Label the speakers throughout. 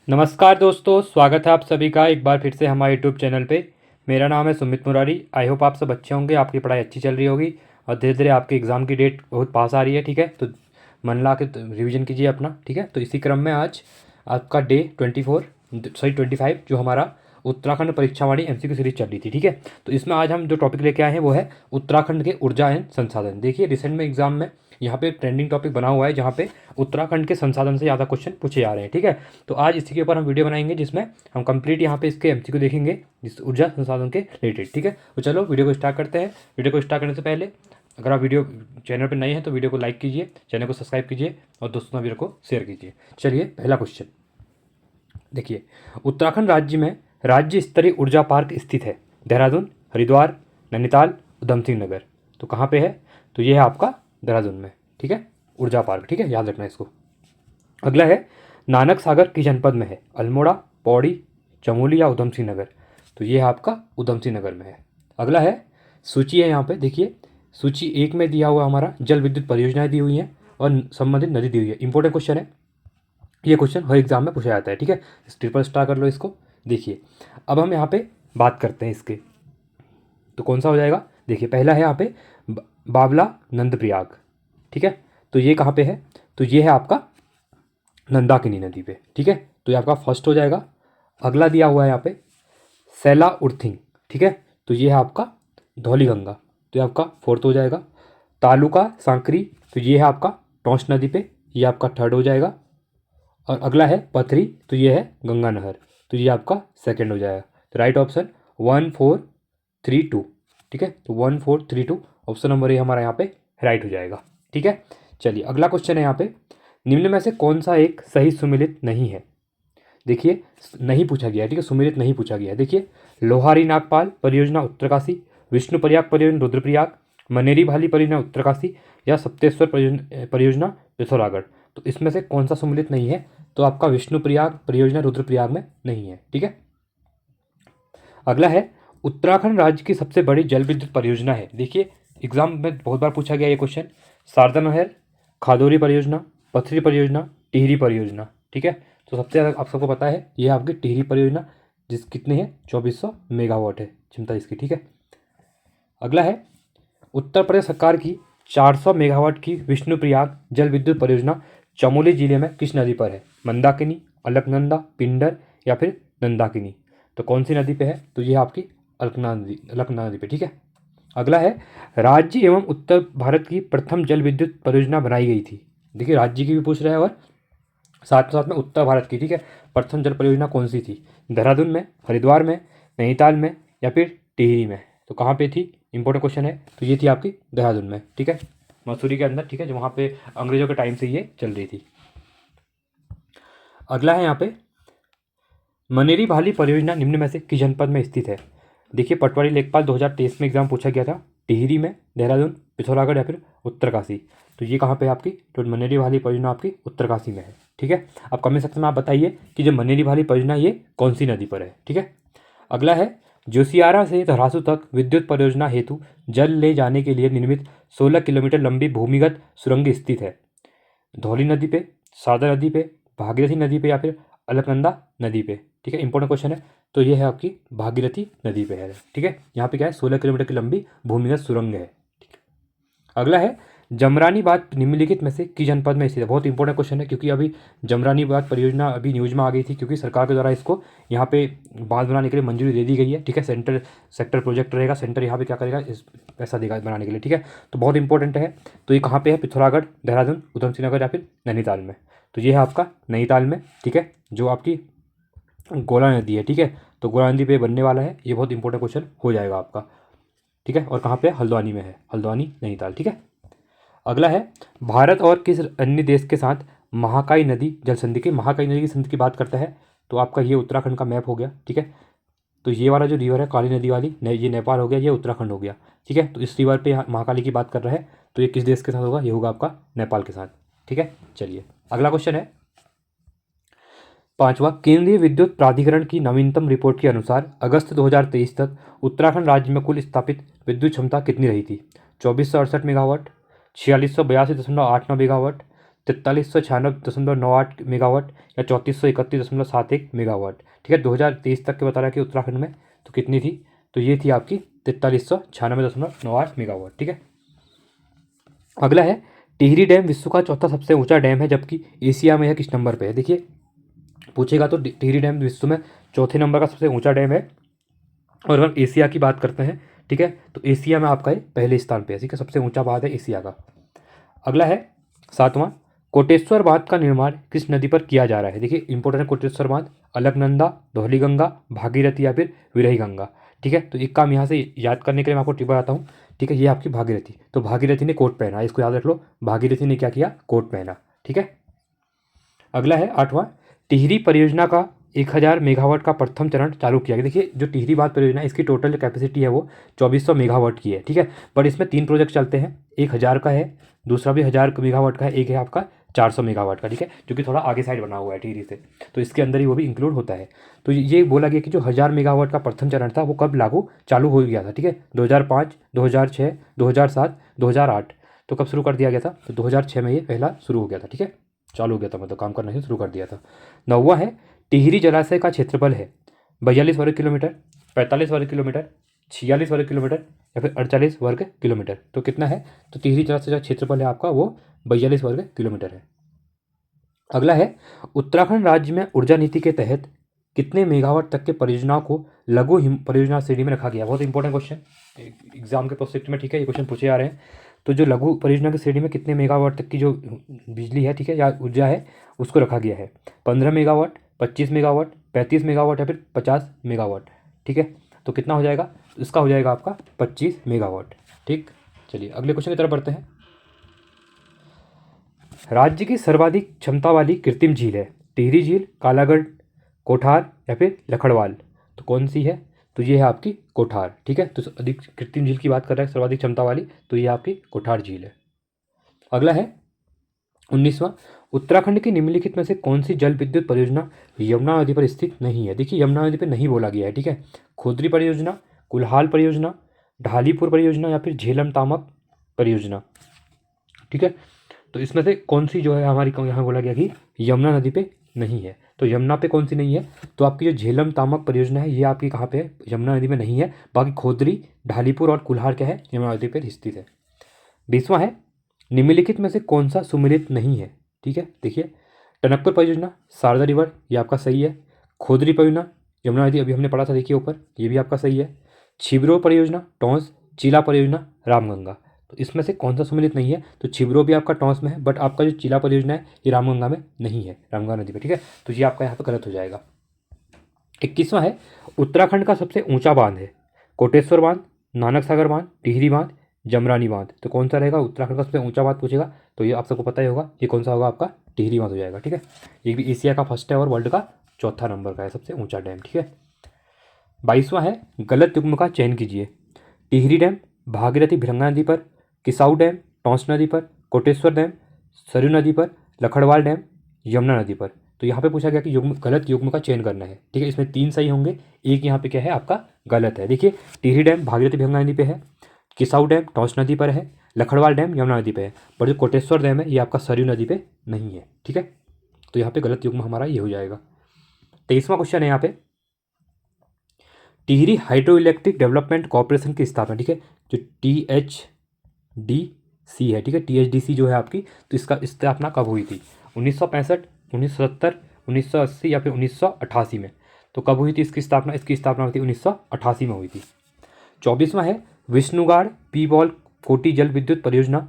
Speaker 1: नमस्कार दोस्तों, स्वागत है आप सभी का एक बार फिर से हमारे यूट्यूब चैनल पे। मेरा नाम है सुमित मुरारी। आई होप आप सब अच्छे होंगे, आपकी पढ़ाई अच्छी चल रही होगी और धीरे धीरे आपके एग्ज़ाम की डेट बहुत पास आ रही है। ठीक है, तो मन ला के रिविज़न कीजिए अपना। ठीक है, तो इसी क्रम में आज आपका डे 25 जो हमारा उत्तराखंड परीक्षावाणी एमसीक्यू सीरीज चल रही थी। ठीक है, तो इसमें आज हम जो टॉपिक लेके आए हैं वो है उत्तराखंड के ऊर्जा एवं संसाधन। देखिए, रिसेंट में एग्जाम में यहाँ पे ट्रेंडिंग टॉपिक बना हुआ है जहाँ पे उत्तराखंड के संसाधन से ज़्यादा क्वेश्चन पूछे जा रहे हैं। ठीक है, तो आज इसी के ऊपर हम वीडियो बनाएंगे जिसमें हम कंप्लीट यहाँ पे इसके एमसीक्यू देखेंगे जिस ऊर्जा संसाधन के रिलेटेड। ठीक है, तो चलो वीडियो को स्टार्ट करते हैं। वीडियो को स्टार्ट करने से पहले अगर आप वीडियो चैनल पर नए हैं तो वीडियो को लाइक कीजिए, चैनल को सब्सक्राइब कीजिए और दोस्तों वीडियो को शेयर कीजिए। चलिए, पहला क्वेश्चन देखिए, उत्तराखंड राज्य में राज्य स्तरीय ऊर्जा पार्क स्थित है। देहरादून, हरिद्वार, नैनीताल, उधम सिंह नगर। तो कहाँ पे है? तो ये है आपका देहरादून में। ठीक है, ऊर्जा पार्क। ठीक है, याद रखना इसको। अगला है नानक सागर किस जनपद में है? अल्मोड़ा, पौड़ी, चमोली या उधम सिंह नगर। तो ये है आपका उधम सिंह नगर में है। अगला है सूची है यहाँ पे देखिए, सूची 1 में दिया हुआ हमारा जल विद्युत परियोजनाएं दी हुई हैं और संबंधित नदी दी हुई है। इंपॉर्टेंट क्वेश्चन है, ये क्वेश्चन हर एग्जाम में पूछा जाता है। ठीक है, ट्रिपल स्टार कर लो इसको। देखिए, अब हम यहाँ पे बात करते हैं इसके, तो कौन सा हो जाएगा? देखिए, पहला है यहाँ पे बावला नंदप्रयाग। ठीक है, तो ये कहाँ पे है? तो ये है आपका नंदाकिनी नदी पे। ठीक है, तो ये आपका फर्स्ट हो जाएगा। अगला दिया हुआ है यहाँ पे सैला उर्थिंग। ठीक है, तो ये है आपका धौलीगंगा, तो ये आपका फोर्थ हो जाएगा। तालुका सांकरी, तो ये है आपका टोंस नदी पे, ये आपका थर्ड हो जाएगा। और अगला है पथरी, तो ये है गंगा नहर, तो ये आपका सेकंड हो जाएगा। तो राइट ऑप्शन 1 4 3 2। ठीक है, तो 1 4 3 2 ऑप्शन नंबर ए हमारा यहाँ पे राइट हो जाएगा। ठीक है, चलिए अगला क्वेश्चन है यहाँ पे, निम्न में से कौन सा एक सही सुमेलित नहीं है? देखिए, नहीं पूछा गया है। ठीक है, सुमेलित नहीं पूछा गया है। देखिए, लोहारी नागपाल परियोजना उत्तरकाशी, विष्णु प्रयाग परियोजना रुद्रप्रयाग, मनेरी भाली परियोजना उत्तरकाशी या सप्तेश्वर परियोजना पिथौरागढ़। तो इसमें से कौन सा सुमेलित नहीं है? तो आपका विष्णु प्रयाग परियोजना रुद्रप्रयाग में नहीं है। ठीक है, अगला है उत्तराखंड राज्य की सबसे बड़ी जल विद्युत परियोजना है। देखिए, एग्जाम में बहुत बार पूछा गया ये क्वेश्चन। शारदा नहर, खादोरी परियोजना, पथरी परियोजना, टिहरी परियोजना। ठीक है, तो सबसे ज़्यादा आप सबको पता है ये आपकी टिहरी परियोजना, जिस कितने हैं 2400 मेगावाट है क्षमता इसकी। ठीक है, अगला है उत्तर प्रदेश सरकार की 400 मेगावाट की विष्णुप्रयाग जल विद्युत परियोजना चमोली जिले में किस नदी पर है? मंदाकिनी, अलकनंदा, पिंडर या फिर नंदाकिनी। तो कौन सी नदी पे है? तो ये आपकी अलकनंदा नदी पे। ठीक है, अगला है राज्य एवं उत्तर भारत की प्रथम जल विद्युत परियोजना बनाई गई थी। देखिए, राज्य की भी पूछ रहे हैं और साथ साथ में उत्तर भारत की। ठीक है, प्रथम जल परियोजना कौन सी थी? देहरादून में, हरिद्वार में, नैनीताल में या फिर टिहरी में। तो कहाँ पे थी? इंपॉर्टेंट क्वेश्चन है। तो ये थी आपकी देहरादून में। ठीक है, मसूरी के अंदर। ठीक है, जो वहाँ पे अंग्रेजों के टाइम से ये चल रही थी। अगला है यहाँ पे मनेरी भाली परियोजना निम्न में से किस जनपद में स्थित है? देखिए, पटवारी लेखपाल 2023 में एग्जाम पूछा गया था। टिहरी में, देहरादून, पिथौरागढ़ या फिर उत्तरकाशी। तो ये कहाँ पे आपकी तो मनेरी भाली परियोजना आपकी उत्तरकाशी में है। ठीक है, अब कमेंट सेक्शन में आप बताइए कि जो मनेरी भाली परियोजना ये कौन सी नदी पर है। ठीक है, अगला है जोशियारा से धरासू तक विद्युत परियोजना हेतु जल ले जाने के लिए निर्मित 16 किलोमीटर लंबी भूमिगत सुरंग स्थित है। धौली नदी पे, शारदा नदी पे, भागीरथी नदी पे या फिर अलकनंदा नदी पे। ठीक है, इंपॉर्टेंट क्वेश्चन है। तो ये है आपकी भागीरथी नदी पे है। ठीक है, यहाँ पे क्या है 16 किलोमीटर की लंबी भूमिगत सुरंग है। ठीक है, अगला है जमरानी बांध निम्नलिखित में से किस जनपद में स्थित है? बहुत इंपॉर्टेंट क्वेश्चन है क्योंकि अभी जमरानी बांध परियोजना अभी न्यूज में आ गई थी क्योंकि सरकार के द्वारा इसको यहाँ पे बांध बनाने के लिए मंजूरी दे दी गई है। ठीक है, सेक्टर प्रोजेक्ट रहेगा, सेंटर यहाँ पे क्या करेगा, इस पैसा देगा बनाने के लिए। ठीक है, तो बहुत इंपॉर्टेंट है। तो ये कहाँ पे है? पिथौरागढ़, देहरादून, उधम सिंह नगर या फिर नैनीताल में। तो ये है आपका नैनीताल में। ठीक है, जो आपकी गोला नदी है। ठीक है, तो गोला नदी पे बनने वाला है। ये बहुत इंपॉर्टेंट क्वेश्चन हो जाएगा आपका। ठीक है, और कहाँ पे? हल्द्वानी में है, हल्द्वानी नैनीताल। ठीक है, अगला है भारत और किस अन्य देश के साथ महाकाई नदी जल संधि की महाकाई नदी की संधि की बात करता है? तो आपका ये उत्तराखंड का मैप हो गया। ठीक है, तो ये वाला जो रिवर है काली नदी वाली ये नेपाल हो गया, ये उत्तराखंड हो गया। ठीक है, तो इस रिवर पे महाकाली की बात कर रहा है, तो ये किस देश के साथ होगा? ये होगा आपका नेपाल के साथ। ठीक है, चलिए अगला क्वेश्चन है पांचवा, केंद्रीय विद्युत प्राधिकरण की नवीनतम रिपोर्ट के अनुसार अगस्त 2023 तक उत्तराखंड राज्य में कुल स्थापित विद्युत क्षमता कितनी रही थी? 2468 मेगावाट, 4682.89 मेगावाट, 4396.98 मेगावाट या 3431.71 मेगावाट, ठीक है। 2023 तक के बता रहा है कि उत्तराखंड में तो कितनी थी, तो ये थी आपकी 4396.98 मेगावाट, ठीक है। अगला है टिहरी डैम विश्व का चौथा सबसे ऊंचा डैम है, जबकि एशिया में यह किस नंबर पे है। देखिए पूछेगा तो टिहरी डैम विश्व में चौथे नंबर का सबसे ऊंचा डैम है, और अगर एशिया की बात करते हैं, ठीक है, तो एशिया में आपका ये पहले स्थान पे है, ठीक है, सबसे ऊंचा बांध है एशिया का। अगला है 7वां, कोटेश्वर बांध का निर्माण किस नदी पर किया जा रहा है। देखिए इंपॉर्टेंट है कोटेश्वर बांध, अलकनंदा, धौलीगंगा, भागीरथी या फिर विरही गंगा, ठीक है। तो एक काम यहाँ से याद करने के लिए मैं आपको टिप बताता हूँ, ठीक है। ये आपकी भागीरथी, तो भागीरथी ने कोट पहना, इसको याद रख लो, भागीरथी ने क्या किया, कोट पहना, ठीक है। अगला है 8वां, टिहरी परियोजना का 1000 मेगावाट का प्रथम चरण चालू किया गया। देखिए जो टिहरी बांध परियोजना है इसकी टोटल कैपेसिटी है वो 2400 मेगावाट की है, ठीक है। बट इसमें 3 प्रोजेक्ट चलते हैं, एक 1000 का है, दूसरा भी 1000 मेगावाट का है, एक है आपका 400 मेगावाट का, ठीक है, जो कि थोड़ा आगे साइड बना हुआ है टिहरी से, तो इसके अंदर ही वो भी इंक्लूड होता है। तो ये बोला गया कि जो 1000 मेगावाट का प्रथम चरण था वो कब चालू हो गया था, ठीक है, 2005, 2006, 2007, 2008। तो कब शुरू कर दिया गया था, तो 2006 में ये पहला शुरू हो गया था, ठीक है, चालू हो गया था, मतलब काम करना ही शुरू कर दिया था। 9वां है टिहरी जलाशय का क्षेत्रफल है 42 वर्ग किलोमीटर, 45 वर्ग किलोमीटर, 46 वर्ग किलोमीटर या फिर 48 वर्ग किलोमीटर। तो कितना है, तो टिहरी जलाशय का क्षेत्रफल है आपका वो 42 वर्ग किलोमीटर है। अगला है उत्तराखंड राज्य में ऊर्जा नीति के तहत कितने मेगावाट तक के परियोजनाओं को लघु परियोजना श्रेणी में रखा गया। बहुत इंपॉर्टेंट क्वेश्चन एग्जाम के प्रोस्पेक्ट में, ठीक है, ये क्वेश्चन पूछे जा रहे हैं। तो जो लघु परियोजना की श्रेणी में कितने मेगावाट तक की जो बिजली है, ठीक है, या ऊर्जा है, उसको रखा गया है 15 मेगावाट, 25 मेगावाट, 35 मेगावाट या फिर 50 मेगावाट, ठीक है। तो कितना हो जाएगा, इसका हो जाएगा आपका 25 मेगावाट, ठीक। चलिए अगले क्वेश्चन की तरफ बढ़ते हैं। राज्य की सर्वाधिक क्षमता वाली कृत्रिम झील है टिहरी झील, कालागढ़, कोठार या फिर लखड़वाल। तो कौन सी है, तो ये है आपकी कोठार, ठीक है। तो अधिक कृत्रिम झील की बात कर रहा है सर्वाधिक क्षमता वाली, तो ये आपकी कोठार झील है। अगला है 19वां, उत्तराखंड की निम्नलिखित में से कौन सी जल विद्युत परियोजना यमुना नदी पर स्थित नहीं है। देखिए यमुना नदी पर नहीं बोला गया है, ठीक है। खोदरी परियोजना, कुल्हाल परियोजना, ढालीपुर परियोजना या फिर झेलम तामक परियोजना, ठीक है। तो इसमें से कौन सी जो है हमारी, यहाँ बोला गया कि यमुना नदी पे नहीं है। तो यमुना पे कौन सी नहीं है, तो आपकी जो झेलम तामक परियोजना है ये आपकी कहाँ पे है, यमुना नदी में नहीं है। बाकी खोदरी, ढालीपुर और कुल्हार क्या है, यमुना नदी पर स्थित है। 20वां है निम्नलिखित में से कौन सा सुमेलित नहीं है, ठीक है। देखिए टनकपुर परियोजना, शारदा रिवर, ये आपका सही है। खोदरी परियोजना, यमुना नदी, अभी हमने पढ़ा था देखिए ऊपर, ये भी आपका सही है। छिबरो परियोजना टॉन्स, चिला परियोजना रामगंगा। तो इसमें से कौन सा सम्मिलित नहीं है, तो छिबरो भी आपका टॉन्स में है, बट आपका जो चिला परियोजना है ये रामगंगा में नहीं है, रामगंगा नदी पे, ठीक है। तो ये आपका यहाँ पे गलत हो जाएगा। 21वां है उत्तराखंड का सबसे ऊंचा बांध है कोटेश्वर बांध, नानक सागर बांध, टिहरी बांध, जमरानी बांध। तो कौन सा रहेगा, उत्तराखंड का सबसे ऊंचा बांध पूछेगा तो ये आप सबको पता ही होगा, ये कौन सा होगा आपका टिहरी बांध हो जाएगा, ठीक है। ये भी एशिया का फर्स्ट है और वर्ल्ड का चौथा नंबर का है सबसे ऊंचा डैम, ठीक है। 22वां है गलत युग्म का चयन कीजिए। टिहरी डैम भागीरथी भिरंगा नदी पर, किसाऊ डैम टॉन्स नदी पर, कोटेश्वर डैम सरयू नदी पर, लखड़वाल डैम यमुना नदी पर। तो यहाँ पे पूछा गया कि युग्म, गलत युग्म का चयन करना है, ठीक है। इसमें 3 सही होंगे, एक यहाँ पे क्या है आपका गलत है। देखिए टिहरी डैम भागीरथी भिरंगा नदी पे है, किसाऊ डैम टॉन्स नदी पर है, लखड़वाल डैम यमुना नदी पे है, पर जो कोटेश्वर डैम है ये आपका सरयू नदी पे नहीं है, ठीक है। तो यहाँ पे गलत युग्म हमारा ये हो जाएगा। 23वां क्वेश्चन है यहाँ पे Tehri hydro electric development corporation की स्थापना, ठीक है, जो THDC है, ठीक है, THDC जो है आपकी, तो इसका स्थापना कब हुई थी, 1965, 1970, 1980 या फिर 1988 में। तो कब हुई थी इसकी स्थापना, इसकी स्थापना हुई थी 1988 में हुई थी। 24वां है विष्णुगाड़ पी बॉल कोटी जल विद्युत परियोजना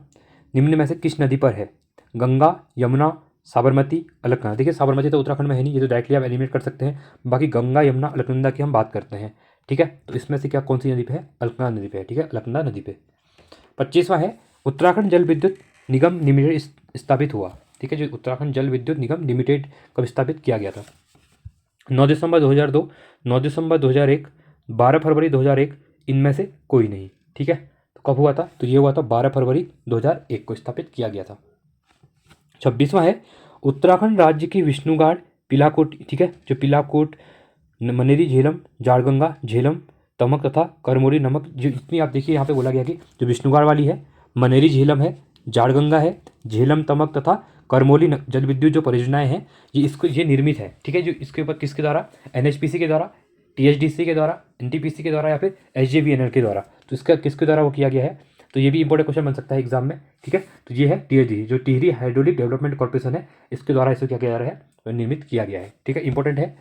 Speaker 1: निम्न में से किस नदी पर है, गंगा, यमुना, साबरमती, अलकनंदा। देखिए साबरमती तो उत्तराखंड में है नहीं, ये तो डायरेक्टली आप एलिमिनेट कर सकते हैं। बाकी गंगा, यमुना, अलकनंदा की हम बात करते हैं, ठीक है। तो इसमें से क्या कौन सी नदी पे है, अलकनंदा नदी पे है, ठीक है, अलकनंदा नदी पे। 25वां है उत्तराखंड जल विद्युत निगम लिमिटेड स्थापित हुआ, ठीक है। जो उत्तराखंड जल विद्युत निगम लिमिटेड कब स्थापित किया गया था, 9 दिसंबर 2002, 9 दिसंबर 2001, 12 फरवरी 2001, इनमें से कोई नहीं, ठीक है। तो कब हुआ था, तो ये हुआ था 12 फरवरी 2001 को स्थापित किया गया था। 26वां है उत्तराखंड राज्य की विष्णुगाड़ पिलाकोट, ठीक है, जो पिलाकोट, मनेरी, झेलम, जाड़गंगा, झेलम, तमक तथा करमोरी नमक, जो इतनी आप देखिए यहाँ पे बोला गया कि जो विष्णुगाड़ वाली है, मनेरी झेलम है, जाड़गंगा है, झेलम तमक तथा करमोली जल विद्युत जो परियोजनाएं हैं ये निर्मित है, ठीक है, जो इसके ऊपर किसके द्वारा, एनएचपीसी के द्वारा, टीएचडीसी के द्वारा, एनटीपीसी के द्वारा या फिर एसजेवीएनएल के द्वारा। तो इसका किसके द्वारा वो किया गया है, तो ये भी इंपॉर्टेंट क्वेश्चन बन सकता है एग्जाम में, ठीक है। तो ये है टीएचडी जो टिहरी हाइड्रोलिक डेवलपमेंट कॉर्पोरेशन है, इसके द्वारा इसे क्या किया जा रहा है, तो निर्मित किया गया है, ठीक है, इंपॉर्टेंट है।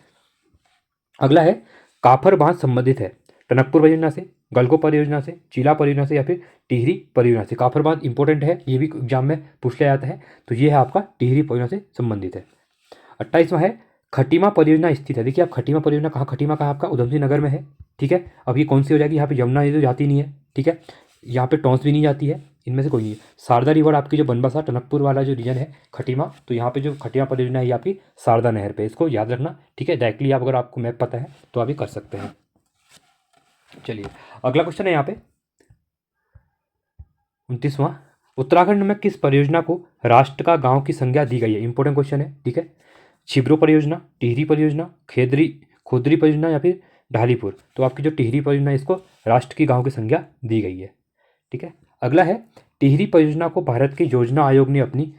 Speaker 1: अगला है काफर बांध संबंधित है टनकपुर परियोजना से, गलगो परियोजना से, चीला परियोजना से या फिर टिहरी परियोजना से। काफर बांध इंपॉर्टेंट है, ये भी एग्जाम में पूछ लिया जाता है, तो ये है आपका टिहरी परियोजना से संबंधित है। 28वां है खटीमा परियोजना स्थित है। देखिए आप खटीमा परियोजना कहाँ, खटीमा कहाँ आपका उधम सिंह नगर में है, ठीक है। अब ये कौन सी हो जाएगी, यहाँ पे यमुना ये तो जाती नहीं है, ठीक है, यहाँ पे टॉन्स भी नहीं जाती है, इनमें से कोई नहीं है। शारदा रिवर आपकी जो बनबसा टनकपुर वाला जो रीजन है खटीमा, तो यहाँ पे जो खटीमा परियोजना है ये आपकी शारदा नहर पे, इसको याद रखना, ठीक है। डायरेक्टली आप अगर आपको मैप पता है तो आप ये कर सकते हैं। चलिए अगला क्वेश्चन है यहाँ पे 29वां, उत्तराखंड में किस परियोजना को राष्ट्र का गांव की संज्ञा दी गई है। इंपॉर्टेंट क्वेश्चन है, ठीक है। छिब्रो परियोजना, टिहरी परियोजना, खोदरी परियोजना या फिर ढालीपुर। तो आपकी जो टिहरी परियोजना है इसको राष्ट्र की गांव की संज्ञा दी गई है, ठीक है। अगला है टिहरी परियोजना को भारत के योजना आयोग ने अपनी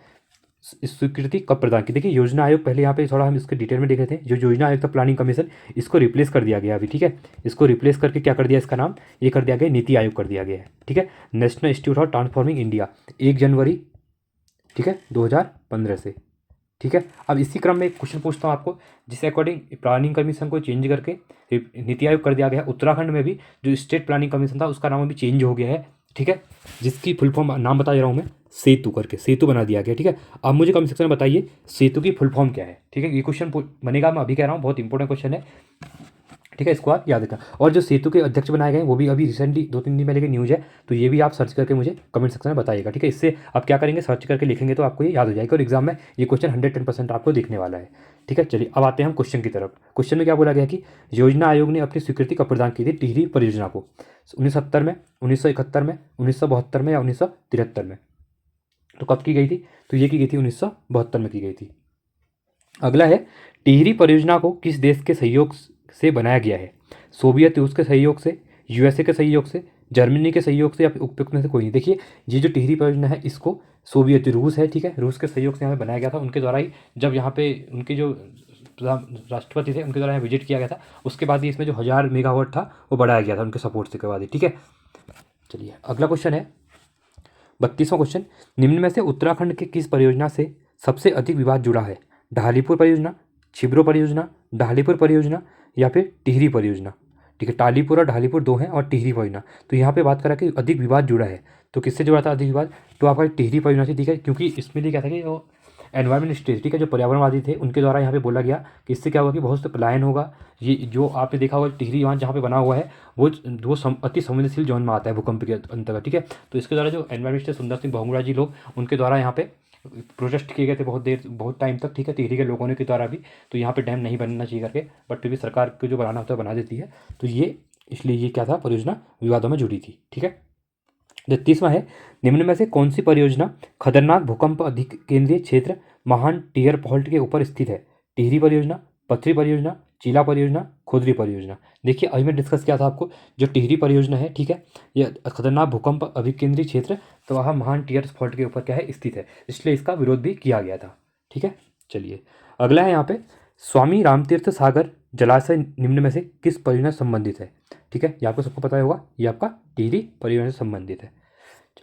Speaker 1: स्वीकृति कब प्रदान की। देखिए योजना आयोग पहले यहाँ पे थोड़ा हम इसके डिटेल में देख रहे थे, जो योजना आयोग था प्लानिंग कमीशन, इसको रिप्लेस कर दिया गया अभी, ठीक है। इसको रिप्लेस करके क्या कर दिया, इसका नाम ये कर दिया गया नीति आयोग कर दिया गया है, ठीक है। National institute of transforming India 1 जनवरी, ठीक है, 2015 से, ठीक है। अब इसी क्रम में एक क्वेश्चन पूछता हूँ आपको, जिसके अकॉर्डिंग प्लानिंग कमीशन को चेंज करके नीति आयोग कर दिया गया। उत्तराखंड में भी जो स्टेट प्लानिंग कमीशन था उसका नाम अभी चेंज हो गया है, ठीक है, जिसकी फुल फॉर्म नाम बता दे रहा हूँ मैं, सेतु करके सेतु बना दिया गया, ठीक है। अब मुझे कमेंट सेक्शन में बताइए सेतु की फुल फॉर्म क्या है, ठीक है। ये क्वेश्चन बनेगा, मैं अभी कह रहा हूँ, बहुत इंपॉर्टेंट क्वेश्चन है, ठीक है, इसको आप याद रखना। और जो सेतु के अध्यक्ष बनाए गए वो भी अभी रिसेंटली 2-3 दिन पहले की न्यूज़ है, तो ये भी आप सर्च करके मुझे कमेंट सेक्शन में बताइएगा, ठीक है। इससे आप क्या करेंगे, सर्च करके लिखेंगे तो आपको ये याद हो जाएगा, और एग्जाम में ये क्वेश्चन 110% आपको दिखने वाला है, ठीक है। चलिए अब आते हैं हम क्वेश्चन की तरफ। क्वेश्चन में क्या बोला गया कि योजना आयोग ने अपनी स्वीकृति कब प्रदान की थी टिहरी परियोजना को, 1970 में, 1971 में, 1972 में या 1973 में। तो कब की गई थी, तो ये की गई थी 1972 में की गई थी। अगला है टिहरी परियोजना को किस देश के सहयोग से बनाया गया है। सोवियत रूस के सहयोग से, यूएसए के सहयोग से, जर्मनी के सहयोग से या फिर उपयुक्त में से कोई नहीं। देखिए ये जो टिहरी परियोजना है इसको सोवियत रूस है, ठीक है, रूस के सहयोग से यहाँ पे बनाया गया था, उनके द्वारा ही। जब यहाँ पे उनके जो राष्ट्रपति थे उनके द्वारा यहाँ विजिट किया गया था, उसके बाद ही इसमें जो 1000 मेगावाट था वो बढ़ाया गया था उनके सपोर्ट से के बाद ही, ठीक है। चलिए अगला क्वेश्चन है 32वां क्वेश्चन, निम्न में से उत्तराखंड के किस परियोजना से सबसे अधिक विवाद जुड़ा है। ढालीपुर परियोजना, छिब्रो परियोजना, ढालीपुर परियोजना या फिर टिहरी परियोजना, ठीक है। टालीपुर और ढालीपुर 2 हैं और टिहरी परियोजना। तो यहाँ पे बात करा कि अधिक विवाद जुड़ा है, तो किससे जुड़ा था अधिक विवाद, तो आपका टिहरी परियोजना से, ठीक है, क्योंकि इसमें लिए क्या था कि वो एनवायरमेंटलिस्ट, ठीक है, जो पर्यावरणवादी थे उनके द्वारा यहाँ पे बोला गया कि इससे क्या होगा कि बहुत से पलायन होगा। ये जो आपने देखा होगा टिहरी बांध जहाँ पे बना हुआ है वो अति संवेदनशील जोन में आता है भूकंप के अंतर्गत, ठीक है। तो इसके द्वारा जो एनवायरमेंटलिस्ट सुंदर सिंह बहुगुणा जी लोग, उनके द्वारा यहाँ पे प्रोटेस्ट किए गए थे बहुत टाइम तक, ठीक है, टिहरी के लोगों ने के द्वारा भी, तो यहाँ पे डैम नहीं बनना चाहिए करके, बट फिर भी सरकार को जो बनाना होता है बना देती है। तो ये इसलिए ये क्या था, परियोजना विवादों में जुड़ी थी, ठीक है। 33वां है, निम्न में से कौन सी परियोजना खतरनाक भूकंप अधिक केंद्रीय क्षेत्र महान टियर फॉल्ट के ऊपर स्थित है। टिहरी परियोजना, पथरी परियोजना, चीला परियोजना, खोदरी परियोजना। देखिए अभी मैं डिस्कस किया था आपको, जो टिहरी परियोजना है, ठीक है, यह खतरनाक भूकंप अभिकेंद्री क्षेत्र तो वह महान टियर फॉल्ट के ऊपर क्या है, स्थित है, इसलिए इसका विरोध भी किया गया था, ठीक है। चलिए अगला है यहाँ पे स्वामी रामतीर्थ सागर जलाशय निम्न में से किस परियोजना से संबंधित है, ठीक है, ये आपको सबको पता होगा, ये आपका टिहरी परियोजना से संबंधित है।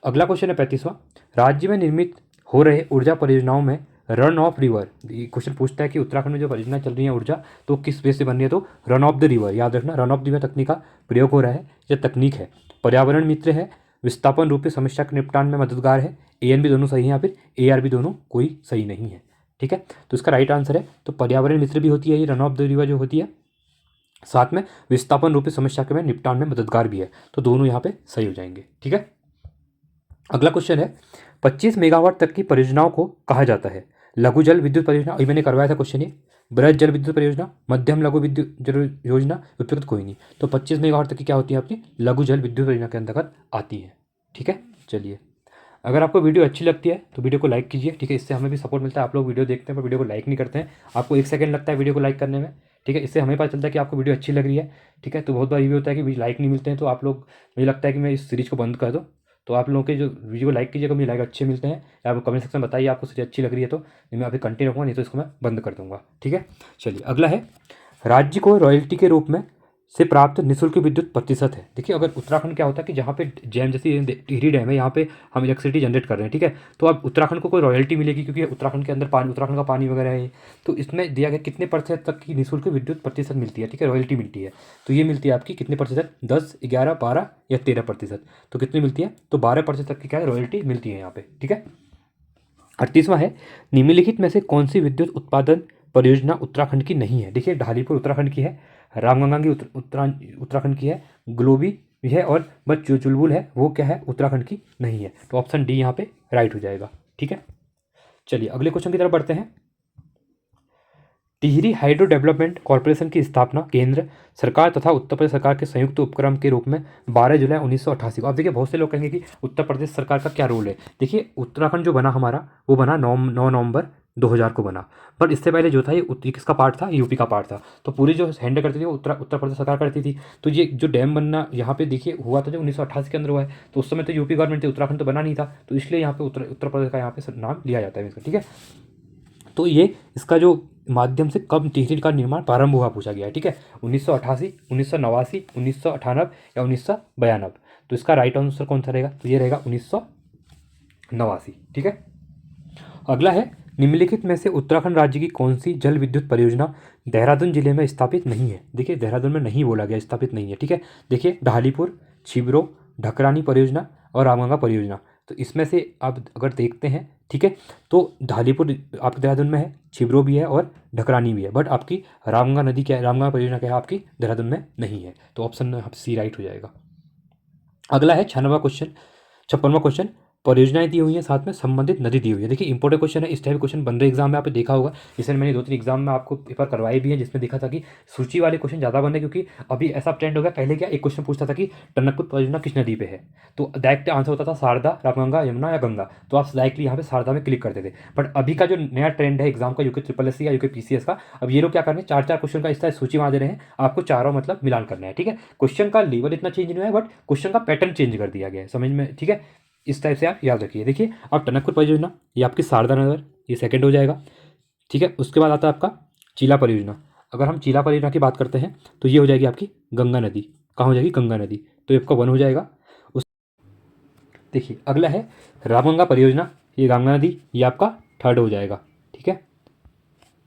Speaker 1: अगला क्वेश्चन है 35वां, राज्य में निर्मित हो रहे ऊर्जा परियोजनाओं में रन ऑफ रिवर, क्वेश्चन पूछता है कि उत्तराखंड में जो परियोजना चल रही है ऊर्जा, तो किस बेस से बन रही है, तो रन ऑफ द रिवर, याद रखना, रन ऑफ द रिवर तकनीक का प्रयोग हो रहा है। यह तकनीक है पर्यावरण मित्र है, विस्थापन रूपी समस्या के निपटान में मददगार है, एन भी दोनों सही है या फिर AR भी दोनों कोई सही नहीं है, ठीक है। तो इसका राइट आंसर है, तो पर्यावरण मित्र भी होती है ये रन ऑफ द रिवर जो होती है, साथ में विस्थापन रूपी समस्या के में निपटान में मददगार भी है, तो दोनों यहाँ पे सही हो जाएंगे, ठीक है। अगला क्वेश्चन है 25 मेगावाट तक की परियोजनाओं को कहा जाता है लघु जल विद्युत परियोजना। अभी मैंने करवाया था क्वेश्चन ये, बृहद जल विद्युत परियोजना, मध्यम लघु विद्युत जल योजना, उपयुक्त कोई नहीं। तो 25 मेगावाट तक की क्या होती है आपकी लघु जल विद्युत परियोजना के अंतर्गत आती है, ठीक है। चलिए अगर आपको वीडियो अच्छी लगती है तो वीडियो को लाइक कीजिए, ठीक है, इससे हमें भी सपोर्ट मिलता है। आप लोग वीडियो देखते हैं पर वीडियो को लाइक नहीं करते हैं, आपको 1 सेकंड लगता है वीडियो को लाइक करने में, ठीक है, इससे हमें पता चलता है कि आपको वीडियो अच्छी लग रही है, ठीक है। तो बहुत बार ये भी होता है कि लाइक नहीं मिलते हैं, तो आप लोग, मुझे लगता है कि मैं इस सीरीज़ को बंद कर दूँ, तो आप लोगों के जो वीडियो को लाइक कीजिएगा, मुझे लाइक अच्छे मिलते हैं, या आप कमेंट सेक्शन में बताइए आपको सीरीज अच्छी लग रही है तो मैं अभी कंटिन्यू रखूँगा, नहीं तो इसको मैं बंद कर दूँगा। ठीक है, चलिए अगला है, राज्य को रॉयल्टी के रूप में से प्राप्त निःशुल्क विद्युत प्रतिशत है। देखिए अगर उत्तराखंड क्या होता है कि जहाँ पे डैम जैसे टिहरी डैम है, यहाँ पे हम इलेक्ट्रिसिटी जनरेट कर रहे हैं, ठीक है, तो अब उत्तराखंड को कोई रॉयल्टी मिलेगी क्योंकि उत्तराखंड के अंदर पानी, उत्तराखंड का पानी वगैरह है, तो इसमें दिया गया कितने प्रतिशत तक की निःशुल्क विद्युत प्रतिशत मिलती है, ठीक है, रॉयल्टी मिलती है। तो ये मिलती है आपकी कितने प्रतिशत, 10, 11, 12 या 13%। तो कितनी मिलती है, तो 12% तक की क्या है, रॉयल्टी मिलती है यहाँ पे। ठीक है, 38वां है, निम्नलिखित में से कौन सी विद्युत उत्पादन परियोजना उत्तराखंड की नहीं है। देखिए ढालीपुर उत्तराखंड की है, रामगंगा की उत्तराखंड की है, ग्लोबी भी है, और बस जो चुलबुल है वो क्या है, उत्तराखंड की नहीं है। तो ऑप्शन डी यहाँ पे राइट हो जाएगा। ठीक है, चलिए अगले क्वेश्चन की तरफ बढ़ते हैं। टिहरी हाइड्रो डेवलपमेंट कॉरपोरेशन की स्थापना केंद्र सरकार तथा उत्तर प्रदेश सरकार के संयुक्त उपक्रम के रूप में 12 जुलाई 1988 को। अब देखिए बहुत से लोग कहेंगे कि उत्तर प्रदेश सरकार का क्या रोल है। देखिए उत्तराखंड जो बना हमारा, वो बना 9 नवंबर 2000 को बना, पर इससे पहले जो था ये किसका पार्ट था, यूपी का पार्ट था। तो पूरी जो हैंडल करती थी वो उत्तर प्रदेश सरकार करती थी। तो ये जो डैम बनना यहाँ पे देखिए हुआ था जो 1988 के अंदर हुआ है, तो उस समय तो यूपी गवर्नमेंट थी, उत्तराखंड तो बना नहीं था, तो इसलिए यहाँ पे उत्तर प्रदेश का यहाँ पे नाम लिया जाता है इसका। ठीक है, तो ये इसका जो माध्यम से कब टिहरी का निर्माण प्रारंभ हुआ पूछा गया है। ठीक है, 1988, 1989, 1998 या 1992। तो इसका राइट आंसर कौन सा रहेगा, तो ये रहेगा 1989। ठीक है, अगला है, निम्नलिखित में से उत्तराखंड राज्य की कौन सी जल विद्युत परियोजना देहरादून जिले में स्थापित नहीं है। देखिए देहरादून में नहीं बोला गया, स्थापित नहीं है। ठीक है, देखिए ढालीपुर, छिबरो, ढकरानी परियोजना और रामगंगा परियोजना। तो इसमें से आप अगर देखते हैं, ठीक है, तो ढालीपुर आपके देहरादून में है, छिबरो भी है और ढकरानी भी है, बट आपकी रामगंगा नदी क्या है, रामगंगा परियोजना क्या है आपकी देहरादून में नहीं है। तो ऑप्शन सी राइट हो जाएगा। अगला है 56वां क्वेश्चन, परियोजनाएं दी हुई हैं, साथ में संबंधित नदी दी हुई है। देखिए इंपॉर्टेंट क्वेश्चन है, इस टाइप क्वेश्चन बन रहे एग्जाम में आपने देखा होगा। जैसे मैंने 2-3 एग्जाम में आपको पेपर करवाए भी हैं, जिसमें देखा था कि सूची वाले क्वेश्चन ज़्यादा बन रहे, क्योंकि अभी ऐसा ट्रेंड हो गया। पहले क्या एक क्वेश्चन पूछता था कि टनकपुर परियोजना किस नदी पे है, तो डायरेक्ट आंसर होता था शारदा, रामगंगा, यमुना या गंगा, तो आप डायरेक्टली यहाँ पे शारदा में क्लिक करते थे। बट अभी का जो नया ट्रेंड है एग्जाम का, यूके SSC या यूके PCS का, अब ये लोग क्या कर रहे हैं, 4-4 क्वेश्चन का इस तरह सूची में दे रहे हैं, आपको चारों मतलब मिलान करना है। ठीक है, क्वेश्चन का लेवल इतना चेंज नहीं हुआ है, बट क्वेश्चन का पैटर्न चेंज कर दिया गया है, समझ में। ठीक है, इस टाइप से आप याद रखिए। देखिए अब टनकपुर परियोजना ये आपकी शारदा नगर, ये सेकंड हो जाएगा। ठीक है, उसके बाद आता है आपका चीला परियोजना। अगर हम चीला परियोजना की बात करते हैं तो ये हो जाएगी आपकी गंगा नदी। कहाँ हो जाएगी, गंगा नदी, तो ये आपका 1 हो जाएगा। उस देखिए अगला है रामगंगा परियोजना, ये गंगा नदी, ये आपका 3rd हो जाएगा। ठीक है,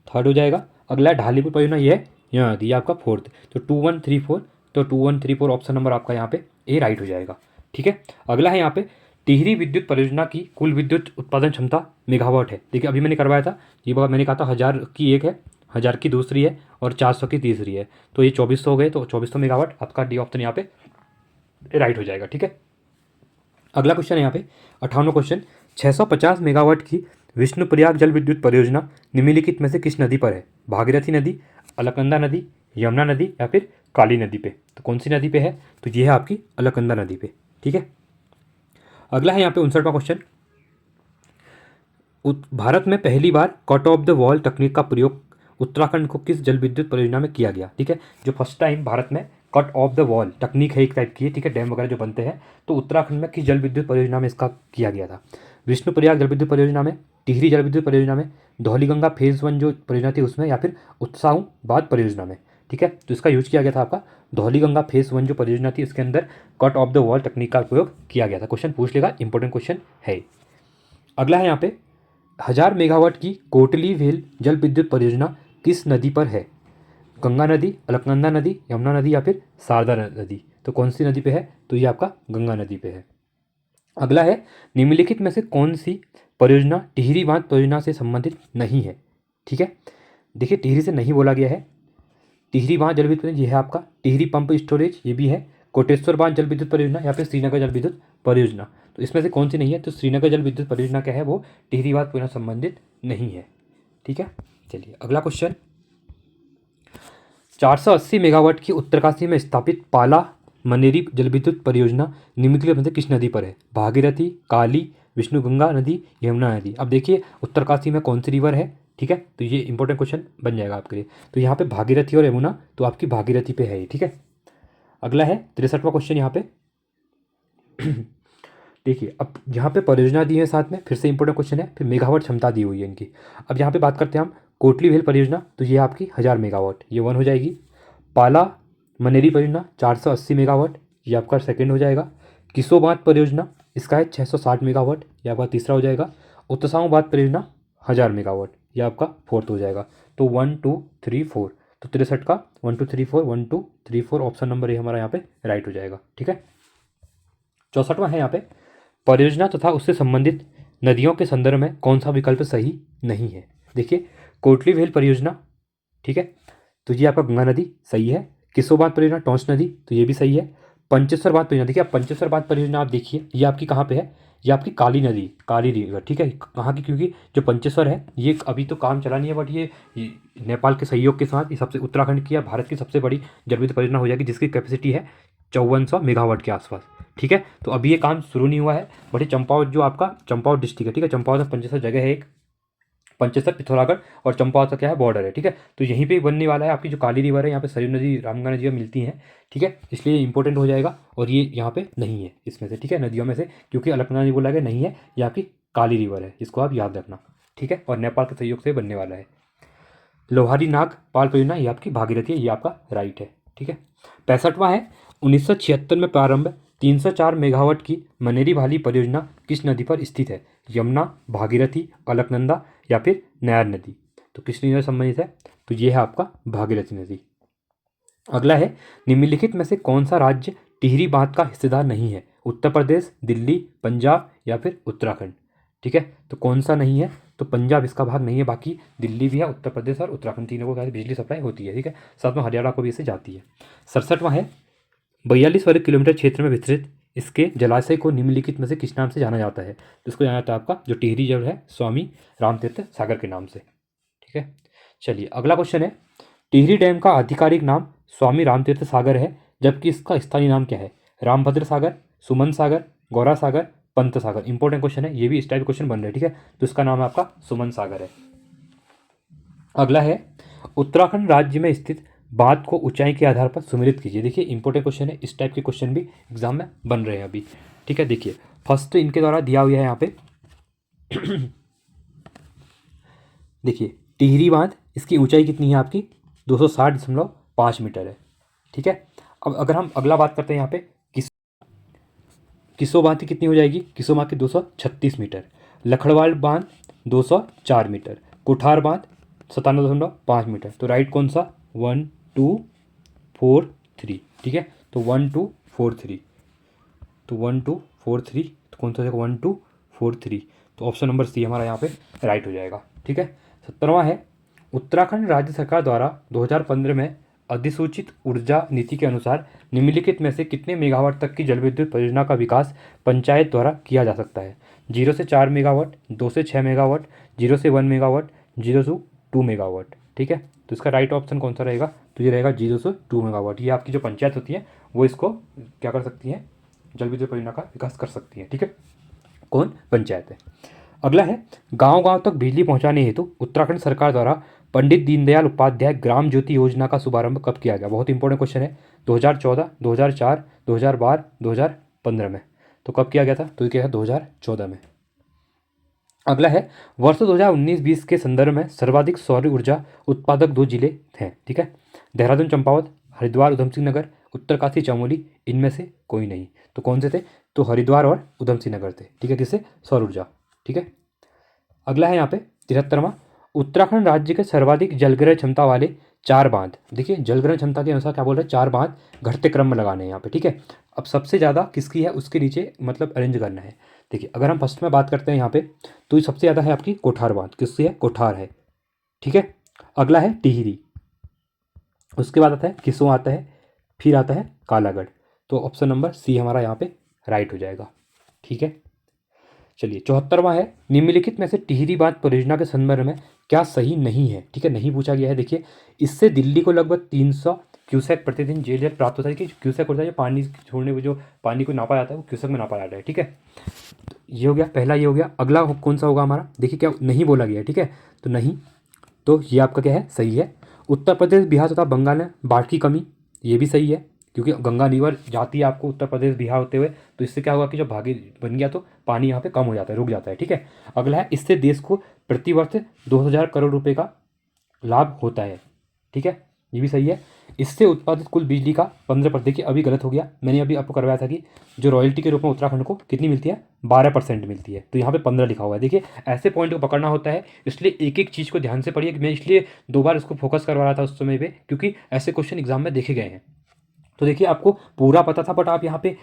Speaker 1: 3rd हो जाएगा। अगला है ढालीपुर परियोजना, ये है यमुना नदी, ये आपका 4th। तो 2, 1, 3, 4, तो 2, 1, 3, 4 ऑप्शन नंबर आपका यहाँ पे ए राइट हो जाएगा। ठीक है, अगला है यहाँ पे टिहरी विद्युत परियोजना की कुल विद्युत उत्पादन क्षमता मेगावाट है। देखिए अभी मैंने करवाया था, ये बात मैंने कहा था 1000 की एक है, 1000 की दूसरी है और 400 की तीसरी है, तो ये 2400 हो गए, तो 2400 मेगावाट आपका डी ऑप्शन यहाँ पे राइट हो जाएगा। ठीक है, अगला क्वेश्चन है यहाँ पे 58वां क्वेश्चन, 650 मेगावाट की विष्णुप्रयाग जल विद्युत परियोजना निम्नलिखित में से किस नदी पर है। भागीरथी नदी, अलकनंदा नदी, यमुना नदी या फिर काली नदी पे। तो कौन सी नदी पे है, तो ये है आपकी अलकनंदा नदी पे। ठीक है, अगला है यहाँ पे 59वां क्वेश्चन, भारत में पहली बार कट ऑफ द वॉल तकनीक का प्रयोग उत्तराखंड को किस जल विद्युत परियोजना में किया गया। ठीक है, जो फर्स्ट टाइम भारत में कट ऑफ द वॉल तकनीक है एक टाइप की है, ठीक है, डैम वगैरह जो बनते हैं, तो उत्तराखंड में किस जल विद्युत परियोजना में इसका किया गया था। विष्णुप्रयाग जल विद्युत परियोजना में, टिहरी जल विद्युत परियोजना में, धौलीगंगा फेज़ 1 जो परियोजना थी उसमें, या फिर उत्साह बाद परियोजना में। ठीक है, तो इसका यूज किया गया था आपका धौलीगंगा फेज़ 1 जो परियोजना थी, इसके अंदर कट ऑफ द वॉल तकनीक का उपयोग किया गया था। क्वेश्चन पूछ लेगा, इंपॉर्टेंट क्वेश्चन है। अगला है यहाँ पे 1000 मेगावाट की कोटली भेल जल विद्युत परियोजना किस नदी पर है। गंगा नदी, अलकनंदा नदी, यमुना नदी या फिर शारदा नदी। तो कौन सी नदी पे है, तो ये आपका गंगा नदी पे है। अगला है, निम्नलिखित में से कौन सी परियोजना टिहरी बांध परियोजना से संबंधित नहीं है। ठीक है, देखिए टिहरी से नहीं बोला गया है। टिहरी बांध जल विद्युत परियोजना ये है आपका, टिहरी पंप स्टोरेज ये भी है, कोटेश्वर बांध जल विद्युत परियोजना या फिर श्रीनगर जल विद्युत परियोजना। तो इसमें से कौन सी नहीं है, तो श्रीनगर जल विद्युत परियोजना क्या है, वो टिहरी बांध परियोजना संबंधित नहीं है। ठीक है, चलिए अगला क्वेश्चन, 480 मेगावाट की उत्तरकाशी में स्थापित पाला मनेरी जल विद्युत परियोजना निम्नलिखित में से किस नदी पर है। भागीरथी, काली, विष्णुगंगा नदी, यमुना नदी। अब देखिए उत्तरकाशी में कौन सी रिवर है। ठीक है, तो ये इंपॉर्टेंट क्वेश्चन बन जाएगा आपके लिए। तो यहाँ पे भागीरथी और यमुना, तो आपकी भागीरथी पे है ये। ठीक है, अगला है 63वां क्वेश्चन यहाँ पे देखिए अब यहाँ पे परियोजना दी है साथ में, फिर से इंपॉर्टेंट क्वेश्चन है, फिर मेगावाट क्षमता दी हुई है इनकी। अब यहाँ पे बात करते हैं हम कोटली भेल परियोजना, तो ये आपकी 1000 मेगावाट, ये 1 हो जाएगी। पाला मनेरी परियोजना 480 मेगावाट, ये आपका सेकंड हो जाएगा। किसो बांध परियोजना इसका है 660 मेगावाट, ये आपका तीसरा हो जाएगा। उत्तसाव बांध परियोजना 1000 मेगावाट, ये आपका फोर्थ हो जाएगा। तो 1 2 3 4, तो 63 का 1 2 3 4 1 2 3 4 ऑप्शन नंबर ये हमारा यहाँ पे राइट हो जाएगा। ठीक है, 64वां है यहाँ पे परियोजना तथा उससे संबंधित नदियों के संदर्भ में कौन सा विकल्प सही नहीं है। देखिए कोटली भेल परियोजना, ठीक है, तो ये आपका गंगा नदी सही है। किसो बांध परियोजना टोंस नदी, तो ये भी सही है। पंचेश्वर बांध परियोजना, देखिए आप पंचेश्वर बांध परियोजना आप देखिए ये आपकी कहाँ पे है, ये आपकी काली नदी, काली रिवर, ठीक है, कहाँ की, क्योंकि जो पंचेश्वर है ये अभी तो काम चला नहीं है, बट ये नेपाल के सहयोग के साथ ये सबसे उत्तराखंड की या भारत की सबसे बड़ी जलविद्युत परियोजना हो जाएगी, जिसकी कैपेसिटी है 5400 मेगावाट के आसपास। ठीक है, तो अभी ये काम शुरू नहीं हुआ है, बट ये चंपावत जो आपका चंपावत डिस्ट्रिक्ट है, ठीक है, चंपावत में पंचेश्वर जगह है एक, पंचेसर पिथौरागढ़ और चंपावत का क्या है बॉर्डर है। ठीक है, तो यहीं पे बनने वाला है आपकी जो काली रिवर है, यहाँ पे सरयू नदी रामगंगा नदी मिलती हैं। ठीक है, इसलिए इंपॉर्टेंट हो जाएगा, और ये यहाँ पे नहीं है इसमें से, ठीक है, नदियों में से, क्योंकि अलकनंदा नदी बोला गया नहीं है, ये आपकी काली रिवर है, इसको आप याद रखना। ठीक है, और नेपाल के सहयोग से बनने वाला है। लोहारी नाग पाल परियोजना ये आपकी भागीरथी है, ये आपका राइट है। ठीक है, 65वां है 1976 में प्रारंभ 304 मेगावाट की मनेरी भाली परियोजना किस नदी पर स्थित है। यमुना, भागीरथी, अलकनंदा या फिर नयार नदी। तो किस नदी से संबंधित है, तो ये है आपका भागीरथी नदी। अगला है निम्नलिखित में से कौन सा राज्य टिहरी बांध का हिस्सेदार नहीं है। उत्तर प्रदेश, दिल्ली, पंजाब या फिर उत्तराखंड। ठीक है, तो कौन सा नहीं है, तो पंजाब इसका भाग नहीं है, बाकी दिल्ली भी है, उत्तर प्रदेश और उत्तराखंड तीनों को क्या है बिजली सप्लाई होती है। ठीक है, साथ में हरियाणा को भी इससे जाती है। 67वां है 42 वर्ग किलोमीटर क्षेत्र में विस्तृत इसके जलाशय को निम्नलिखित में से किस नाम से जाना जाता है। तो इसको जाना जाता है आपका जो टिहरी जल है स्वामी रामतीर्थ सागर के नाम से। ठीक है, चलिए अगला क्वेश्चन है टिहरी डैम का आधिकारिक नाम स्वामी रामतीर्थ सागर है, जबकि इसका स्थानीय नाम क्या है। रामभद्र सागर, सुमन सागर, गौरा सागर, पंत सागर। इंपॉर्टेंट क्वेश्चन है, ये भी इस टाइप क्वेश्चन बन रहे हैं। ठीक है, तो इसका नाम आपका सुमन सागर है। अगला है उत्तराखंड राज्य में स्थित बांध को ऊंचाई के आधार पर सुमेलित कीजिए। देखिए इंपॉर्टेंट क्वेश्चन है, इस टाइप के क्वेश्चन भी एग्जाम में बन रहे हैं अभी। ठीक है, देखिए फर्स्ट इनके द्वारा दिया हुआ है यहाँ पे देखिए टिहरी बांध, इसकी ऊंचाई कितनी है आपकी 260.5 मीटर है। ठीक है, अब अगर हम अगला बात करते हैं यहाँ पे किसो बांध की कितनी हो जाएगी, किसो बांध की 236 मीटर, लखड़वाल बांध 204 मीटर, कुठार बांध 97.5 मीटर। तो राइट कौन सा 1 2 4 3। ठीक है, तो 1 2 4 3, तो 1 2 4 3, तो कौन सा हो जाएगा 1 2 4 3, तो ऑप्शन नंबर सी हमारा यहाँ पे राइट हो जाएगा। ठीक है, 70वां है उत्तराखंड राज्य सरकार द्वारा 2015 में अधिसूचित ऊर्जा नीति के अनुसार निम्नलिखित में से कितने मेगावाट तक की जल विद्युत परियोजना का विकास पंचायत द्वारा किया जा सकता है। 0 से 4 मेगावाट, 2 से 6 मेगावाट, 0 से 1 मेगावाट, 0 से 2 मेगावाट। ठीक है, तो इसका राइट ऑप्शन कौन सा रहेगा, तो ये रहेगा 0 से 2 मेगावाट। ये आपकी जो पंचायत होती है वो इसको क्या कर सकती है, जल विद्युत परियोजना का विकास कर सकती है। ठीक है, कौन, पंचायत है। अगला है गांव गांव तक बिजली पहुंचाने हेतु उत्तराखंड सरकार द्वारा पंडित दीनदयाल उपाध्याय ग्राम ज्योति योजना का शुभारंभ कब किया गया। बहुत इंपॉर्टेंट क्वेश्चन है, 2014, 2004, 2012, 2015 में। तो कब किया गया था, तो ये क्या है 2014 में। अगला है वर्ष 2019-20 के संदर्भ में सर्वाधिक सौर ऊर्जा उत्पादक 2 जिले हैं। ठीक है, देहरादून चंपावत, हरिद्वार उधम सिंह नगर, उत्तरकाशी चमोली, इनमें से कोई नहीं। तो कौन से थे, तो हरिद्वार और उधम सिंह नगर थे। ठीक है, किससे, सौर ऊर्जा। ठीक है, अगला है यहाँ पे 73वां उत्तराखंड राज्य के सर्वाधिक जलग्रहण क्षमता वाले 4 बांध। देखिए जलग्रहण क्षमता के अनुसार क्या बोल रहे हैं, 4 बांध घटते क्रम में लगाने हैं यहाँ पे। ठीक है, अब सबसे ज़्यादा किसकी है उसके नीचे मतलब अरेंज करना है। देखिए अगर हम फर्स्ट में बात करते हैं यहाँ पे, तो ये सबसे ज़्यादा है आपकी कोठार बांध, किसकी है, कोठार है। ठीक है, अगला है टिहरी, उसके बाद आता है किसो आता है, फिर आता है कालागढ़। तो ऑप्शन नंबर सी हमारा यहाँ पे राइट हो जाएगा। ठीक है, चलिए 74वां है निम्नलिखित में से टिहरी बांध परियोजना के संदर्भ में क्या सही नहीं है। ठीक है, नहीं पूछा गया है। देखिए इससे दिल्ली को लगभग 300 क्यूसेक प्रतिदिन जेल जल प्राप्त होता है। कि क्यूसेक होता है जो पानी छोड़ने को, जो पानी को नापा जाता है वो क्यूसेक में नापा जाता है। ठीक है, तो ये हो गया पहला, ये हो गया। अगला कौन सा होगा हमारा, देखिए क्या नहीं बोला गया है। ठीक है, तो नहीं, तो ये आपका क्या है, सही है। उत्तर प्रदेश, बिहार तथा बंगाल में बाढ़ की कमी, ये भी सही है। क्योंकि गंगा रिवर जाती है आपको उत्तर प्रदेश बिहार होते हुए, तो इससे क्या होगा कि जब भागी बन गया तो पानी यहाँ पे कम हो जाता है, रुक जाता है, ठीक है। अगला है, इससे देश को प्रतिवर्ष 2,000 करोड़ रुपए का लाभ होता है, ठीक है, ये भी सही है। इससे उत्पादित कुल बिजली का 15%, देखिए अभी गलत हो गया, मैंने अभी आपको करवाया था कि जो रॉयल्टी के रूप में उत्तराखंड को कितनी मिलती है, 12% मिलती है, तो यहाँ पे 15 लिखा हुआ है। देखिए ऐसे पॉइंट को पकड़ना होता है, इसलिए एक एक चीज़ को ध्यान से पढ़िए। मैं इसलिए 2 बार इसको फोकस करवा रहा था उस समय पे, क्योंकि ऐसे क्वेश्चन एग्जाम में देखे गए हैं। तो देखिए आपको पूरा पता था, बट आप यहाँ पे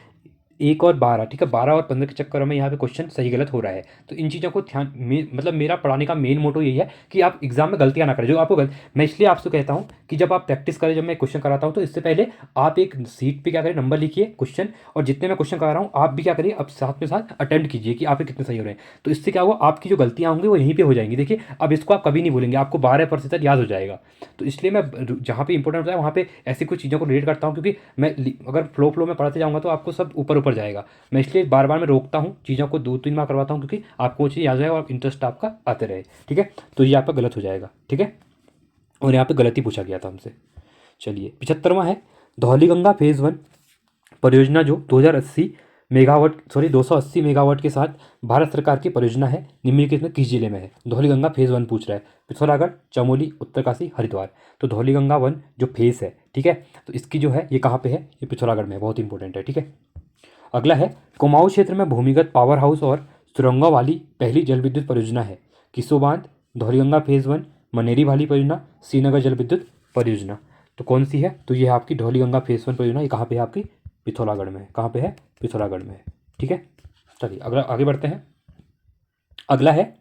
Speaker 1: 1 और 12, ठीक है, 12 और 15 के चक्कर में यहाँ पे क्वेश्चन सही गलत हो रहा है। तो इन चीज़ों को ध्यान में, मतलब मेरा पढ़ाने का मेन मोटो यही है कि आप एग्जाम में गलतियाँ ना करें जो आपको मैं इसलिए आपसे कहता हूँ कि जब आप प्रैक्टिस करें, जब मैं क्वेश्चन कराता हूँ तो इससे पहले आप एक सीट पे क्या करें, नंबर लिखिए क्वेश्चन, और जितने मैं क्वेश्चन करा रहा हूँ आप भी क्या करिए, अब साथ में साथ अटेम्प्ट कीजिए कि आप कितने सही हो रहे हैं। तो इससे क्या होगा, आपकी जो गलतियाँ होंगी वो यहीं पर हो जाएंगी। देखिए अब इसको आप कभी नहीं भूलेंगे, आपको 12% याद हो जाएगा। तो इसलिए मैं जहाँ पे इंपॉर्टेंट होता है वहाँ पे ऐसी कुछ चीज़ों को रिलेट करता हूँ, क्योंकि मैं अगर फ्लो में पढ़ते जाऊँगा तो आपको सब ऊपर ऊपर जाएगा। मैं इसलिए बार बार मैं रोकता हूँ, चीज़ों को 2-3 बार करवाता हूँ, क्योंकि आपको वो चीज़ याद जाएगा और इंटरेस्ट आपका आते रहे, ठीक है। तो ये आपका गलत हो जाएगा, ठीक है, और यहाँ पे गलत ही पूछा गया था हमसे। चलिए 75वां है, धौलीगंगा फेज़ 1 परियोजना जो 280 मेगावाट के साथ भारत सरकार की परियोजना है, निम्नलिखित में किस जिले में है। धौलीगंगा फेज़ 1 पूछ रहा है, पिथौरागढ़, चमोली, उत्तरकाशी, हरिद्वार। तो धौलीगंगा 1 जो फेज़ है, ठीक है, तो इसकी जो है ये कहाँ पे है, ये पिथौरागढ़ में है, बहुत इंपॉर्टेंट है, ठीक है। अगला है, कुमाऊं क्षेत्र में भूमिगत पावर हाउस और सुरंगों वाली पहली जल विद्युत परियोजना है, किसो बांध, धौलीगंगा फेज़ 1, मनेरी वाली परियोजना, श्रीनगर जल विद्युत परियोजना। तो कौन सी है, तो ये है आपकी धौलीगंगा फेज़ 1 परियोजना। ये कहाँ पे है आपकी, पिथौरागढ़ में है। कहाँ पे है, पिथौरागढ़ में है, ठीक है। चलिए अगला आगे बढ़ते हैं। अगला है,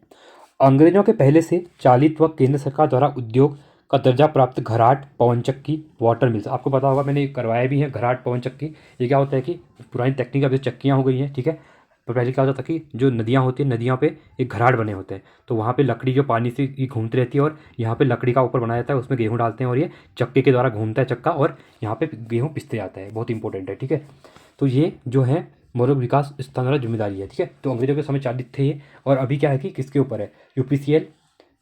Speaker 1: अंग्रेजों के पहले से चालित व केंद्र सरकार द्वारा उद्योग का दर्जा प्राप्त घराट, पवन चक्की, वाटर मिल्स। आपको पता होगा, मैंने करवाया भी है घराट, पवन चक्की। ये क्या होता है कि पुरानी तकनीक अब जो चक्कियाँ हो गई हैं, ठीक है, तो पहले क्या होता था कि जो नदियाँ होती हैं, नदियों पे एक घराट बने होते हैं, तो वहाँ पे लकड़ी जो पानी से ये घूमती रहती है, और यहाँ पे लकड़ी का ऊपर बनाया जाता है, उसमें गेहूँ डालते हैं, और ये चक्के के द्वारा घूमता है चक्का, और यहाँ पे गेहूँ पिसते जाता है, बहुत इंपॉर्टेंट है, ठीक है। तो ये जो है मौलिक विकास स्थान द्वारा जिम्मेदारी है, ठीक है। तो अंग्रेजों के समय चालित थे ये, और अभी क्या है कि किसके ऊपर है, यूपीसीएल,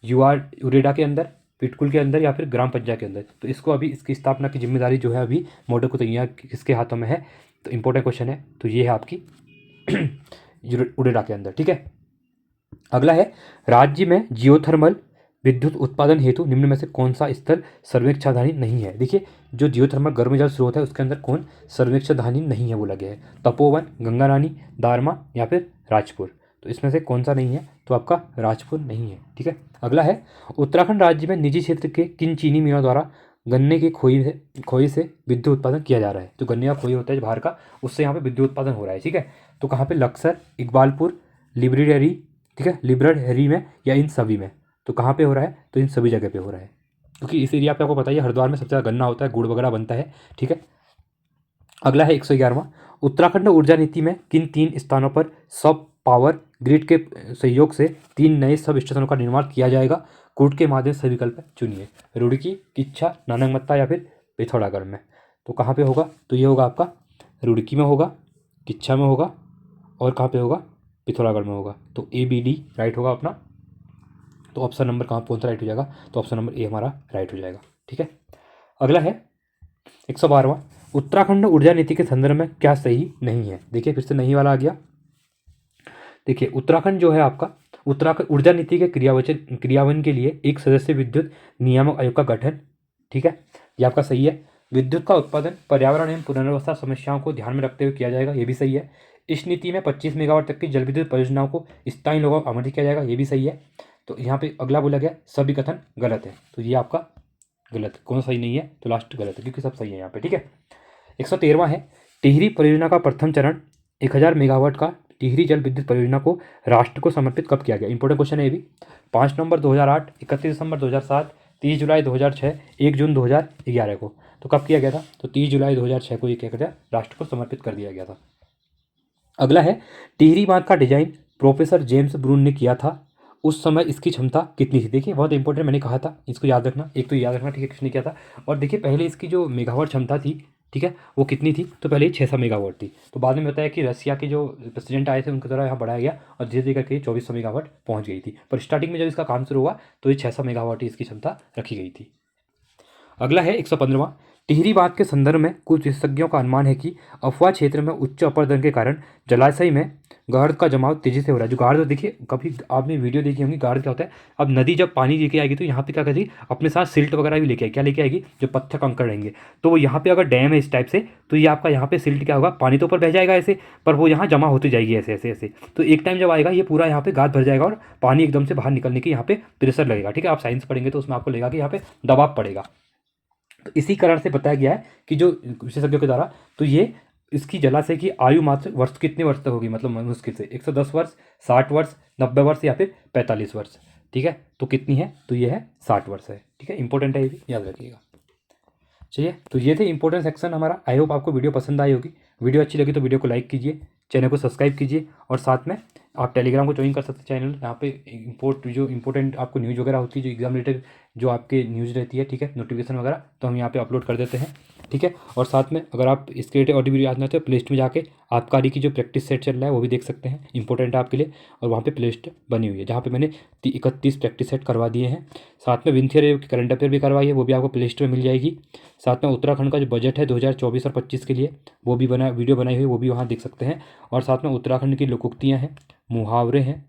Speaker 1: यूरेडा के अंदर, पिटकुल के अंदर, या फिर ग्राम पंचायत के अंदर। तो इसको अभी इसकी स्थापना की जिम्मेदारी जो है अभी मॉडल को तैयार किसके हाथों में है, तो इंपॉर्टेंट क्वेश्चन है, तो ये है आपकी उरेडा के अंदर, ठीक है। अगला है, राज्य में जियोथर्मल विद्युत उत्पादन हेतु निम्न में से कौन सा स्थल सर्वेक्षणाधीन नहीं है। देखिए जो जियोथर्मल गर्म जल स्रोत है उसके अंदर कौन सर्वेक्षणाधीन नहीं है बोला गया है, तपोवन, गंगा रानी, दारमा, या फिर राजपुर। तो इसमें से कौन सा नहीं है, तो आपका राजपुर नहीं है, ठीक है। अगला है, उत्तराखंड राज्य में निजी क्षेत्र के किन चीनी मिलों द्वारा गन्ने के खोई से विद्युत उत्पादन किया जा रहा है। तो गन्ने का खोई होता है बाहर का, उससे यहाँ पे विद्युत उत्पादन हो रहा है, ठीक है। तो कहाँ पे, लक्सर, इकबालपुर, लिब्रेडरी, ठीक है, लिब्रेडरी में, या इन सभी में। तो कहाँ पे हो रहा है, तो इन सभी जगह पे हो रहा है, क्योंकि इस एरिया पे आपको पता ही है हरिद्वार में सबसे ज़्यादा गन्ना होता है, गुड़ वगैरह बनता है, ठीक है। अगला है 111वां, उत्तराखंड ऊर्जा नीति में किन 3 स्थानों पर सब पावर ग्रिड के सहयोग से 3 नए सब स्टेशनों का निर्माण किया जाएगा। कूट के माध्यम से विकल्प चुनिए, रुड़की, किच्छा, नानकमत्ता, या फिर पिथौरागढ़ में। तो कहाँ पे होगा, तो ये होगा आपका रुड़की में होगा, किच्छा में होगा, और कहाँ पे होगा, पिथौरागढ़ में होगा। तो ABD राइट होगा अपना। तो ऑप्शन नंबर कौन सा राइट हो जाएगा, तो ऑप्शन नंबर A हमारा राइट हो जाएगा, ठीक है। अगला है 112वां, उत्तराखंड ऊर्जा नीति के संदर्भ में क्या सही नहीं है। देखिए फिर से नहीं वाला आ गया। देखिए उत्तराखंड जो है आपका, उत्तराखंड ऊर्जा नीति के क्रियान्वयन के लिए एक सदस्य विद्युत नियामक आयोग का गठन, ठीक है, ये आपका सही है। विद्युत का उत्पादन पर्यावरण एवं पुनर्वस्था समस्याओं को ध्यान में रखते हुए किया जाएगा, ये भी सही है। इस नीति में 25 मेगावाट तक की जल विद्युत परियोजनाओं को स्थायी लोगों को आवंटित किया जाएगा, ये भी सही है। तो यहाँ पे अगला बोला गया सभी कथन गलत है, तो ये आपका गलत, कौन सा सही नहीं है, तो लास्ट गलत है, क्योंकि सब सही है यहाँ पे, ठीक है। 113वां है, टिहरी परियोजना का प्रथम चरण 1000 मेगावाट का टिहरी जल विद्युत परियोजना को राष्ट्र को समर्पित कब किया गया। इंपॉर्टेंट क्वेश्चन है ये भी। 5 नवंबर 2008, 31 दिसंबर 2007, 30 जुलाई 2006, 1 जून 2011 को। तो कब किया गया था, तो 30 जुलाई 2006 को ये क्या गया, राष्ट्र को समर्पित कर दिया गया था। अगला है, टिहरी बांध का डिजाइन प्रोफेसर जेम्स ब्रून ने किया था, उस समय इसकी क्षमता कितनी थी। देखिए बहुत इंपॉर्टेंट, मैंने कहा था इसको याद रखना, एक तो याद रखना, ठीक है, किसने किया था। और देखिए पहले इसकी जो मेगावाट क्षमता थी, ठीक है, वो कितनी थी, तो पहले 600 मेगावाट थी। तो बाद में बताया कि रसिया के जो प्रेसिडेंट आए थे उनके द्वारा यहाँ बढ़ाया गया, और धीरे धीरे करके 2400 मेगावाट पहुँच गई थी। पर स्टार्टिंग में जब इसका काम शुरू हुआ तो ये 600 मेगावाट ही इसकी क्षमता रखी गई थी। अगला है 115वां, टिहरी बांध के संदर्भ में कुछ विशेषज्ञों का अनुमान है कि अफवाह क्षेत्र में उच्च अपरदन के कारण जलाशय में गाढ़ का जमाव तेजी से हो रहा है। जो गाढ़ तो देखिए, कभी आपने वीडियो देखी होंगी, गाढ़ क्या होता है, अब नदी जब पानी लेके आएगी तो यहाँ पे क्या करेगी, अपने साथ सिल्ट वगैरह भी लेके आएगी। क्या लेके आएगी, जो पत्थर कंकड़ रहेंगे। तो वो यहाँ पे अगर डैम है इस टाइप से, तो ये आपका यहाँ पे सिल्ट क्या होगा, पानी तो ऊपर बह जाएगा ऐसे, पर वो यहाँ जमा होती जाएगी ऐसे ऐसे ऐसे। तो एक टाइम जब आएगा ये पूरा यहाँ पे गाद भर जाएगा और पानी एकदम से बाहर निकलने की यहाँ पे प्रेशर लगेगा। ठीक है, आप साइंस पढ़ेंगे तो उसमें आपको लगेगा कि यहाँ पे दबाव पड़ेगा। तो इसी कारण से बताया गया है कि जो विशेषज्ञों के द्वारा, तो ये इसकी जलाशय की आयु मात्र वर्ष कितने वर्ष तक होगी, मतलब मुश्किल से 110 वर्ष, 60 वर्ष, 90 वर्ष या फिर 45 वर्ष। ठीक है, तो कितनी है, तो ये है 60 वर्ष है। ठीक है, इंपॉर्टेंट है, ये भी याद रखिएगा। चलिए, तो ये थे इंपॉर्टेंट सेक्शन हमारा। आई होप आपको वीडियो पसंद आई होगी। वीडियो अच्छी लगी तो वीडियो को लाइक कीजिए, चैनल को सब्सक्राइब कीजिए, और साथ में आप टेलीग्राम को ज्वाइन कर सकते हैं चैनल। यहाँ पे जो इंपॉर्टेंट आपको न्यूज़ वगैरह होती है, जो एग्जाम रिलेटेड जो आपके न्यूज़ रहती है, ठीक है, नोटिफिकेशन वगैरह, तो हम यहाँ पे अपलोड कर देते हैं। ठीक है, और साथ में अगर आप इसके रिलेटेड ऑडियो वीडियो आना तो प्ले लिस्ट में जाके आबकारी की जो प्रैक्टिस सेट चल रहा है वो भी देख सकते हैं, इंपॉर्टेंट है आपके लिए। और वहाँ पे प्ले लिस्ट बनी हुई है जहाँ पे मैंने 31 प्रैक्टिस सेट करवा दिए हैं। साथ में विंथियर की करंट अफेयर भी करवाई है, वो भी आपको प्ले लिस्ट में मिल जाएगी। साथ में उत्तराखंड का जो बजट है 2024 और 25 के लिए, वो भी वीडियो बनाई हुई, वो भी वहाँ देख सकते हैं। और साथ में उत्तराखंड की लोकोक्तियाँ हैं, मुहावरे हैं,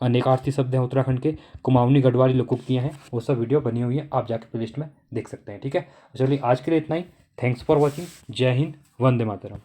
Speaker 1: अनेकार्थी शब्द हैं उत्तराखंड के, कुमाऊनी गढ़वाली लोकोक्तियाँ हैं, वो सब वीडियो बनी हुई है, आप जाके प्ले लिस्ट में देख सकते हैं। ठीक है, चलिए आज के लिए इतना ही। Thanks for watching. जय हिंद, वंदे मातरम।